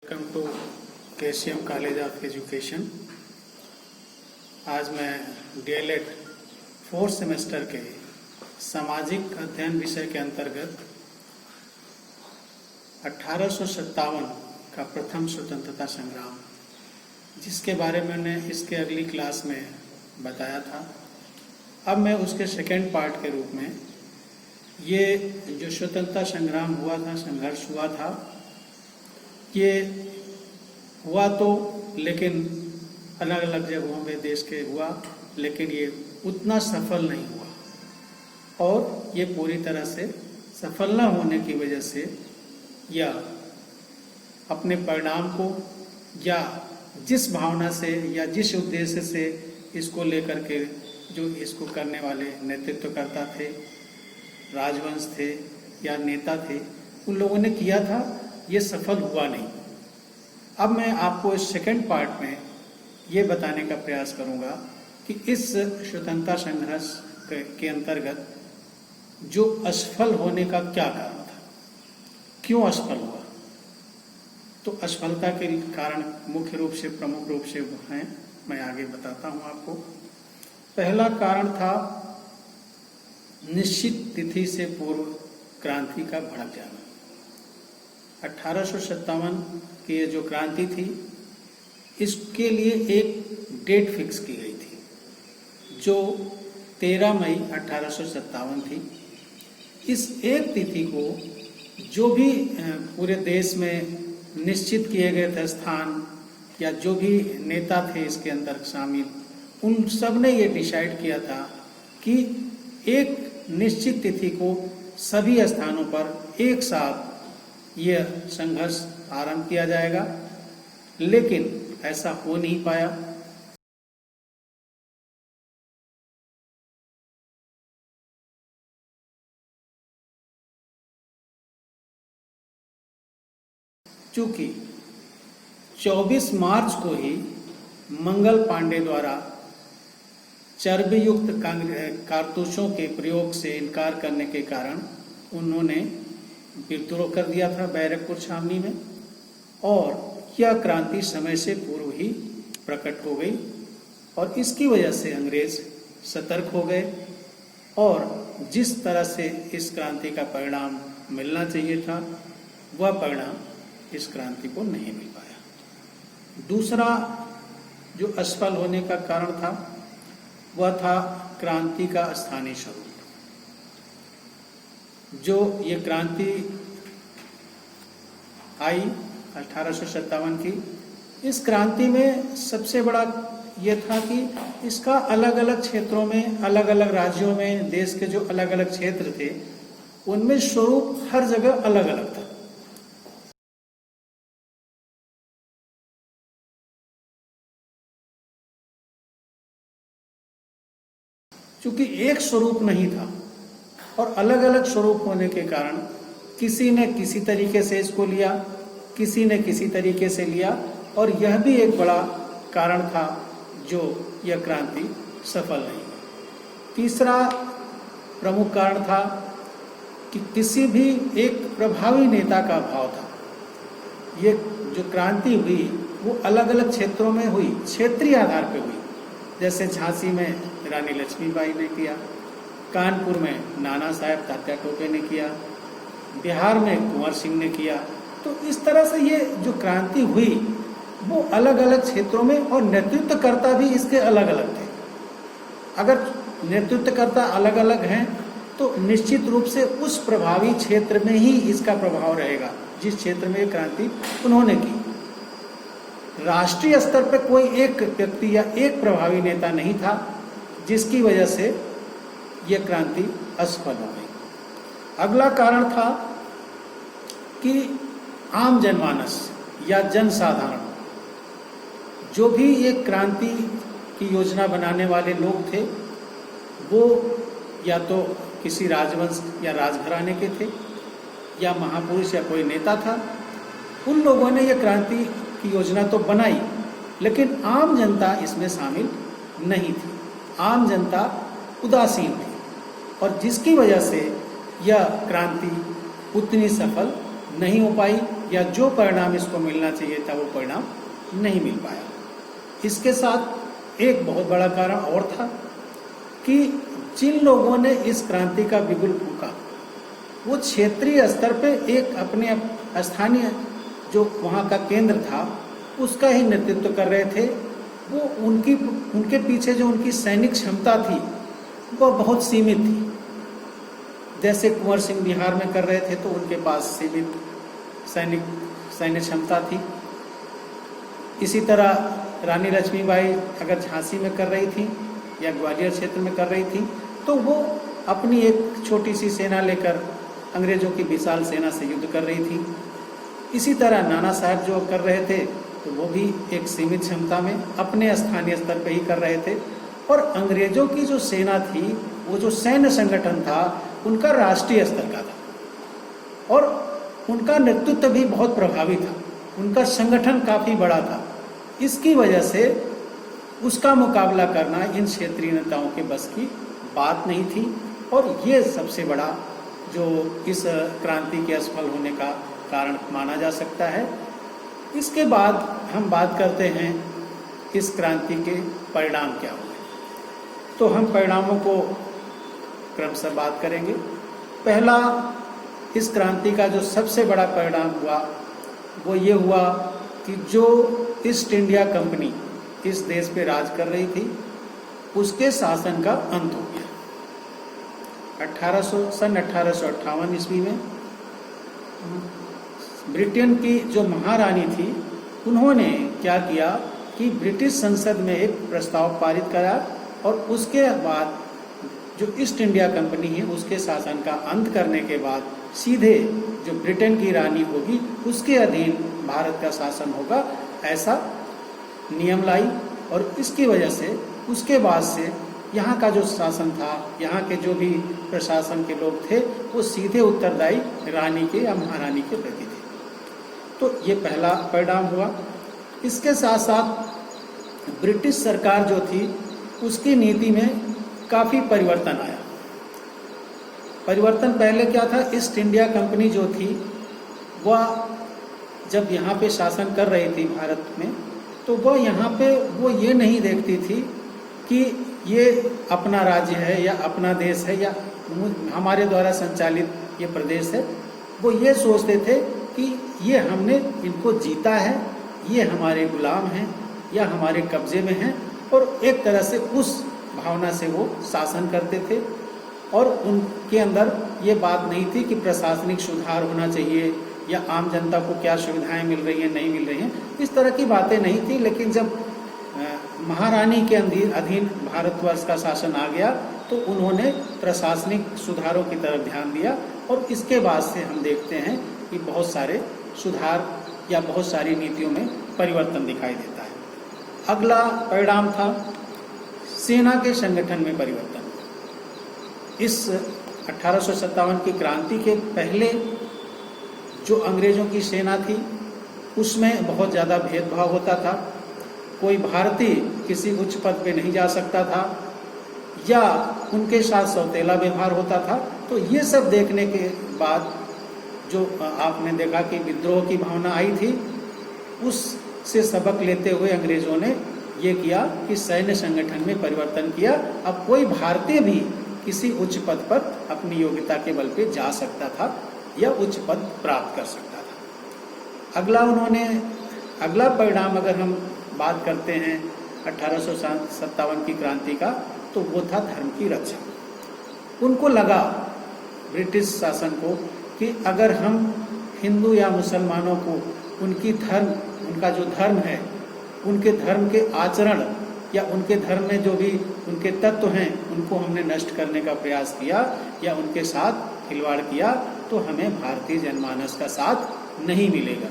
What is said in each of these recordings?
Welcome to KCM college of education. आज मैं DElEd 4th semester के सामाजिक अध्ययन विषय के अंतर्गत 1857 का प्रथम स्वतंत्रता संग्राम, जिसके बारे में मैंने इसके अगली क्लास में बताया था, अब मैं उसके सेकेंड पार्ट के रूप में ये जो स्वतंत्रता संग्राम हुआ था, संघर्ष हुआ था, ये हुआ तो लेकिन अलग अलग जगहों में देश के हुआ, लेकिन ये उतना सफल नहीं हुआ। और ये पूरी तरह से सफल न होने की वजह से या अपने परिणाम को या जिस भावना से या जिस उद्देश्य से इसको लेकर के जो इसको करने वाले नेतृत्वकर्ता थे, राजवंश थे या नेता थे, उन लोगों ने किया था, ये सफल हुआ नहीं। अब मैं आपको इस सेकंड पार्ट में ये बताने का प्रयास करूंगा कि इस स्वतंत्रता संघर्ष के अंतर्गत जो असफल होने का क्या कारण था, क्यों असफल हुआ। तो असफलता के कारण मुख्य रूप से, प्रमुख रूप से हैं, मैं आगे बताता हूं आपको। पहला कारण था निश्चित तिथि से पूर्व क्रांति का भड़क जाना। 1857 की ये जो क्रांति थी, इसके लिए एक डेट फिक्स की गई थी जो 13 मई 1857 थी। इस एक तिथि को जो भी पूरे देश में निश्चित किए गए थे स्थान या जो भी नेता थे इसके अंदर शामिल, उन सब ने ये डिसाइड किया था कि एक निश्चित तिथि को सभी स्थानों पर एक साथ यह संघर्ष आरंभ किया जाएगा, लेकिन ऐसा हो नहीं पाया। चूंकि 24 मार्च को ही मंगल पांडे द्वारा चर्बीयुक्त कारतूसों के प्रयोग से इनकार करने के कारण उन्होंने विद्रोह कर दिया था बैरकपुर छावनी में, और यह क्रांति समय से पूर्व ही प्रकट हो गई और इसकी वजह से अंग्रेज सतर्क हो गए और जिस तरह से इस क्रांति का परिणाम मिलना चाहिए था, वह परिणाम इस क्रांति को नहीं मिल पाया। दूसरा जो असफल होने का कारण था, वह था क्रांति का स्थानीय स्वरूप। जो ये क्रांति आई 1857 की, इस क्रांति में सबसे बड़ा ये था कि इसका अलग अलग क्षेत्रों में, अलग अलग राज्यों में, देश के जो अलग अलग क्षेत्र थे, उनमें स्वरूप हर जगह अलग अलग था। क्योंकि एक स्वरूप नहीं था और अलग अलग स्वरूप होने के कारण किसी ने किसी तरीके से इसको लिया, किसी ने किसी तरीके से लिया, और यह भी एक बड़ा कारण था जो यह क्रांति सफल नहीं हुई। तीसरा प्रमुख कारण था कि किसी भी एक प्रभावी नेता का अभाव था। ये जो क्रांति हुई वो अलग अलग क्षेत्रों में हुई, क्षेत्रीय आधार पर हुई। जैसे झांसी में रानी लक्ष्मीबाई ने किया, कानपुर में नाना साहेब तात्या टोपे ने किया, बिहार में कुंवर सिंह ने किया। तो इस तरह से ये जो क्रांति हुई वो अलग अलग क्षेत्रों में, और नेतृत्वकर्ता भी इसके अलग अलग थे। अगर नेतृत्वकर्ता अलग अलग हैं तो निश्चित रूप से उस प्रभावी क्षेत्र में ही इसका प्रभाव रहेगा जिस क्षेत्र में ये क्रांति उन्होंने की। राष्ट्रीय स्तर पर कोई एक व्यक्ति या एक प्रभावी नेता नहीं था, जिसकी वजह से यह क्रांति असफल हो गई। अगला कारण था कि आम जनमानस या जनसाधारण, जो भी एक क्रांति की योजना बनाने वाले लोग थे, वो या तो किसी राजवंश या राजघराने के थे या महापुरुष या कोई नेता था। उन लोगों ने यह क्रांति की योजना तो बनाई, लेकिन आम जनता इसमें शामिल नहीं थी। आम जनता उदासीन थी और जिसकी वजह से यह क्रांति उतनी सफल नहीं हो पाई या जो परिणाम इसको मिलना चाहिए था वो परिणाम नहीं मिल पाया। इसके साथ एक बहुत बड़ा कारण और था कि जिन लोगों ने इस क्रांति का बिगुल फूंका वो क्षेत्रीय स्तर पे एक अपने स्थानीय जो वहाँ का केंद्र था उसका ही नेतृत्व कर रहे थे। वो उनके पीछे जो उनकी सैनिक क्षमता थी वो बहुत सीमित थी। जैसे कुंवर सिंह बिहार में कर रहे थे तो उनके पास सीमित सैन्य क्षमता थी। इसी तरह रानी लक्ष्मीबाई अगर झांसी में कर रही थी या ग्वालियर क्षेत्र में कर रही थी तो वो अपनी एक छोटी सी सेना लेकर अंग्रेजों की विशाल सेना से युद्ध कर रही थी। इसी तरह नाना साहब जो कर रहे थे तो वो भी एक सीमित क्षमता में अपने स्थानीय स्तर पर ही कर रहे थे। और अंग्रेजों की जो सेना थी वो जो सैन्य संगठन था उनका राष्ट्रीय स्तर का था और उनका नेतृत्व भी बहुत प्रभावी था, उनका संगठन काफ़ी बड़ा था। इसकी वजह से उसका मुकाबला करना इन क्षेत्रीय नेताओं के बस की बात नहीं थी और ये सबसे बड़ा जो इस क्रांति के असफल होने का कारण माना जा सकता है। इसके बाद हम बात करते हैं इस क्रांति के परिणाम क्या हुए। तो हम परिणामों को क्रमशः बात करेंगे। पहला, इस क्रांति का जो सबसे बड़ा परिणाम हुआ वो ये हुआ कि जो ईस्ट इंडिया कंपनी इस देश पे राज कर रही थी उसके शासन का अंत हो गया। सन 1858 ईस्वी में ब्रिटेन की जो महारानी थी उन्होंने क्या किया कि ब्रिटिश संसद में एक प्रस्ताव पारित करा और उसके बाद जो ईस्ट इंडिया कंपनी है उसके शासन का अंत करने के बाद सीधे जो ब्रिटेन की रानी होगी उसके अधीन भारत का शासन होगा, ऐसा नियम लाई। और इसकी वजह से उसके बाद से यहाँ का जो शासन था, यहाँ के जो भी प्रशासन के लोग थे वो सीधे उत्तरदायी रानी के या महारानी के प्रति थे। तो ये पहला परिणाम हुआ। इसके साथ साथ ब्रिटिश सरकार जो थी उसकी नीति में काफ़ी परिवर्तन आया। परिवर्तन पहले क्या था, ईस्ट इंडिया कंपनी जो थी वह जब यहाँ पे शासन कर रही थी भारत में तो वह यहाँ पे वो ये नहीं देखती थी कि ये अपना राज्य है या अपना देश है या हमारे द्वारा संचालित ये प्रदेश है। वो ये सोचते थे कि ये हमने इनको जीता है, ये हमारे गुलाम हैं या हमारे कब्जे में हैं, और एक तरह से उस भावना से वो शासन करते थे। और उनके अंदर ये बात नहीं थी कि प्रशासनिक सुधार होना चाहिए या आम जनता को क्या सुविधाएं मिल रही हैं नहीं मिल रही हैं, इस तरह की बातें नहीं थी। लेकिन जब महारानी के अधीन भारतवर्ष का शासन आ गया तो उन्होंने प्रशासनिक सुधारों की तरफ ध्यान दिया और इसके बाद से हम देखते हैं कि बहुत सारे सुधार या बहुत सारी नीतियों में परिवर्तन दिखाई देता है। अगला परिणाम था सेना के संगठन में परिवर्तन। इस 1857 की क्रांति के पहले जो अंग्रेजों की सेना थी उसमें बहुत ज़्यादा भेदभाव होता था। कोई भारतीय किसी उच्च पद पे नहीं जा सकता था या उनके साथ सौतेला व्यवहार होता था। तो ये सब देखने के बाद जो आपने देखा कि विद्रोह की भावना आई थी, उससे सबक लेते हुए अंग्रेजों ने ये किया कि सैन्य संगठन में परिवर्तन किया। अब कोई भारतीय भी किसी उच्च पद पर अपनी योग्यता के बल पे जा सकता था या उच्च पद प्राप्त कर सकता था। अगला परिणाम अगर हम बात करते हैं 1857 की क्रांति का तो वो था धर्म की रक्षा। उनको लगा ब्रिटिश शासन को कि अगर हम हिंदू या मुसलमानों को उनका जो धर्म है, उनके धर्म के आचरण या उनके धर्म में जो भी उनके तत्व हैं उनको हमने नष्ट करने का प्रयास किया या उनके साथ खिलवाड़ किया तो हमें भारतीय जनमानस का साथ नहीं मिलेगा।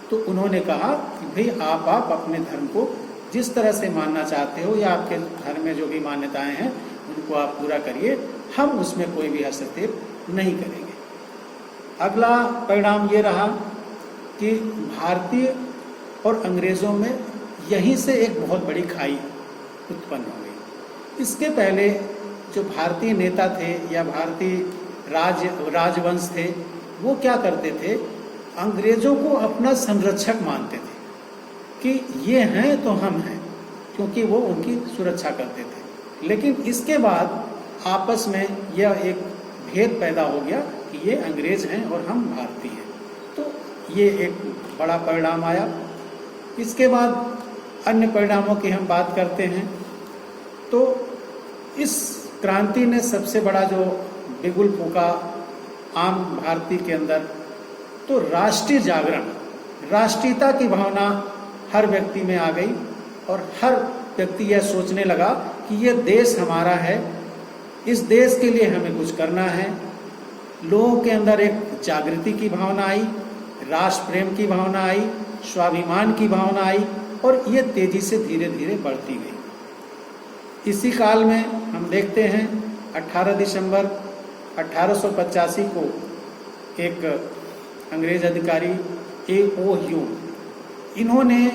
तो उन्होंने कहा कि भाई आप अपने धर्म को जिस तरह से मानना चाहते हो या आपके धर्म में जो भी मान्यताएं हैं उनको आप पूरा करिए, हम उसमें कोई भी हस्तक्षेप नहीं करेंगे। अगला परिणाम ये रहा कि भारतीय और अंग्रेज़ों में यहीं से एक बहुत बड़ी खाई उत्पन्न हो गई। इसके पहले जो भारतीय नेता थे या भारतीय राजवंश थे वो क्या करते थे अंग्रेजों को अपना संरक्षक मानते थे कि ये हैं तो हम हैं, क्योंकि वो उनकी सुरक्षा करते थे। लेकिन इसके बाद आपस में यह एक भेद पैदा हो गया कि ये अंग्रेज हैं और हम भारतीय हैं। तो ये एक बड़ा परिणाम आया। इसके बाद अन्य परिणामों की हम बात करते हैं तो इस क्रांति ने सबसे बड़ा जो बिगुल फूंका आम भारतीय के अंदर, तो राष्ट्रीय जागरण, राष्ट्रीयता की भावना हर व्यक्ति में आ गई और हर व्यक्ति यह सोचने लगा कि यह देश हमारा है, इस देश के लिए हमें कुछ करना है। लोगों के अंदर एक जागृति की भावना आई, राष्ट्र प्रेम की भावना आई, स्वाभिमान की भावना आई और ये तेजी से धीरे धीरे बढ़ती गई। इसी काल में हम देखते हैं 18 दिसंबर 1885 को एक अंग्रेज अधिकारी A.O. ह्यूम, इन्होंने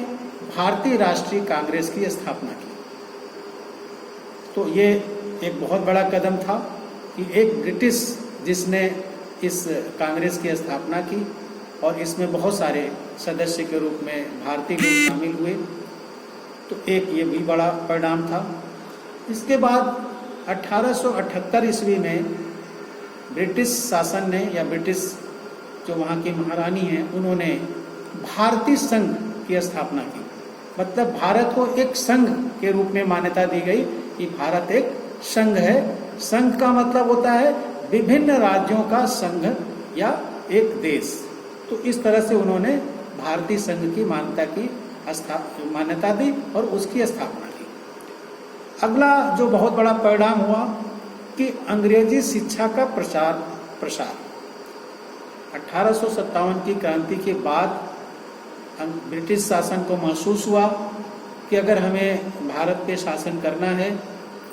भारतीय राष्ट्रीय कांग्रेस की स्थापना की। तो ये एक बहुत बड़ा कदम था कि एक ब्रिटिश जिसने इस कांग्रेस की स्थापना की और इसमें बहुत सारे सदस्य के रूप में भारतीय लोग शामिल हुए, तो एक ये भी बड़ा परिणाम था। इसके बाद 1878 ईस्वी में ब्रिटिश शासन ने या ब्रिटिश जो वहाँ की महारानी हैं, उन्होंने भारतीय संघ की स्थापना की। मतलब भारत को एक संघ के रूप में मान्यता दी गई कि भारत एक संघ है। संघ का मतलब होता है विभिन्न राज्यों का संघ या एक देश। तो इस तरह से उन्होंने भारतीय संघ की मान्यता दी और उसकी स्थापना की। अगला जो बहुत बड़ा परिणाम हुआ कि अंग्रेजी शिक्षा का प्रसार 1857 की क्रांति के बाद ब्रिटिश शासन को महसूस हुआ कि अगर हमें भारत पे शासन करना है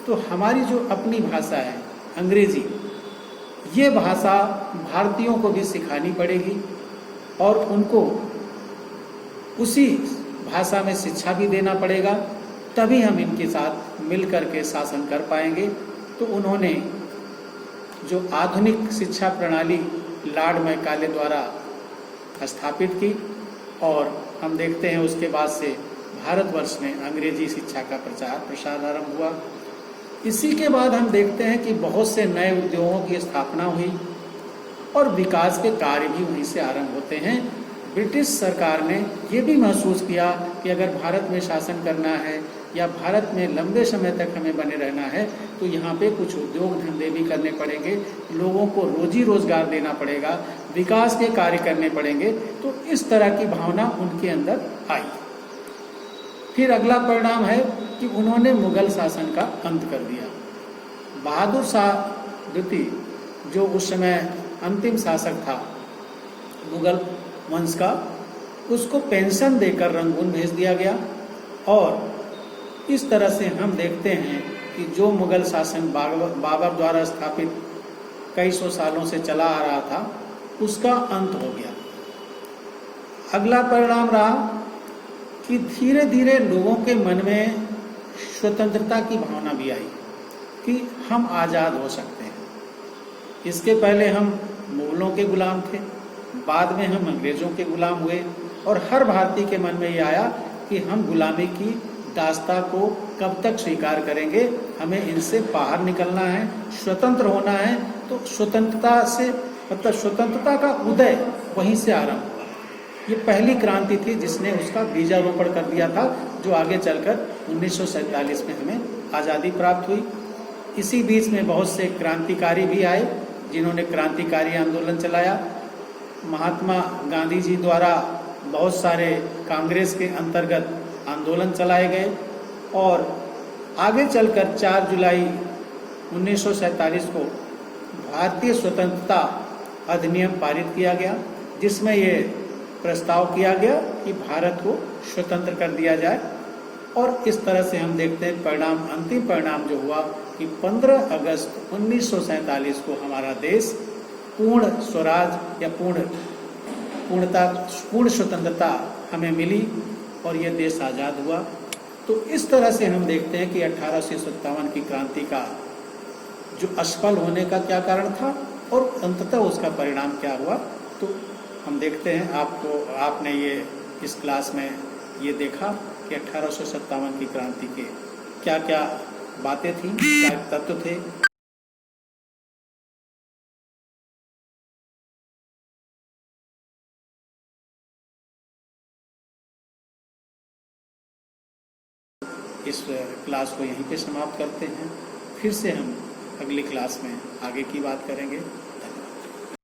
तो हमारी जो अपनी भाषा है अंग्रेजी, ये भाषा भारतीयों को भी सिखानी पड़ेगी और उनको उसी भाषा में शिक्षा भी देना पड़ेगा, तभी हम इनके साथ मिलकर के शासन कर पाएंगे। तो उन्होंने जो आधुनिक शिक्षा प्रणाली लॉर्ड मैकाले द्वारा स्थापित की और हम देखते हैं उसके बाद से भारतवर्ष में अंग्रेजी शिक्षा का प्रसार आरंभ हुआ। इसी के बाद हम देखते हैं कि बहुत से नए उद्योगों की स्थापना हुई और विकास के कार्य भी वहीं से आरंभ होते हैं। ब्रिटिश सरकार ने ये भी महसूस किया कि अगर भारत में शासन करना है या भारत में लंबे समय तक हमें बने रहना है तो यहाँ पे कुछ उद्योग धंधे भी करने पड़ेंगे, लोगों को रोजी रोजगार देना पड़ेगा, विकास के कार्य करने पड़ेंगे। तो इस तरह की भावना उनके अंदर आई। फिर अगला परिणाम है कि उन्होंने मुगल शासन का अंत कर दिया। बहादुर शाह द्वितीय जो उस समय अंतिम शासक था मुगल वंश का, उसको पेंशन देकर रंगून भेज दिया गया और इस तरह से हम देखते हैं कि जो मुगल शासन बाबर द्वारा स्थापित कई सौ सालों से चला आ रहा था उसका अंत हो गया। अगला परिणाम रहा कि धीरे धीरे लोगों के मन में स्वतंत्रता की भावना भी आई कि हम आज़ाद हो सकते हैं। इसके पहले हम मुगलों के गुलाम थे, बाद में हम अंग्रेज़ों के गुलाम हुए और हर भारतीय के मन में ये आया कि हम गुलामी की दास्तां को कब तक स्वीकार करेंगे, हमें इनसे बाहर निकलना है, स्वतंत्र होना है। तो स्वतंत्रता से मतलब स्वतंत्रता का उदय वहीं से आरंभ हुआ। ये पहली क्रांति थी जिसने उसका बीजारोपण कर दिया था, जो आगे चलकर 1947 में हमें आज़ादी प्राप्त हुई। इसी बीच में बहुत से क्रांतिकारी भी आए जिन्होंने क्रांतिकारी आंदोलन चलाया। महात्मा गांधी जी द्वारा बहुत सारे कांग्रेस के अंतर्गत आंदोलन चलाए गए और आगे चलकर 4 जुलाई 1947 को भारतीय स्वतंत्रता अधिनियम पारित किया गया, जिसमें ये प्रस्ताव किया गया कि भारत को स्वतंत्र कर दिया जाए। और इस तरह से हम देखते हैं परिणाम, अंतिम परिणाम जो हुआ कि 15 अगस्त 1947 को हमारा देश पूर्ण स्वराज या पूर्ण स्वतंत्रता हमें मिली और ये देश आज़ाद हुआ। तो इस तरह से हम देखते हैं कि 1857 की क्रांति का जो असफल होने का क्या कारण था और अंततः उसका परिणाम क्या हुआ। तो हम देखते हैं आपने ये इस क्लास में ये देखा कि 1857 की क्रांति के क्या क्या बातें थी, क्या तत्व थे। इस क्लास को यहीं पे समाप्त करते हैं। फिर से हम अगली क्लास में आगे की बात करेंगे।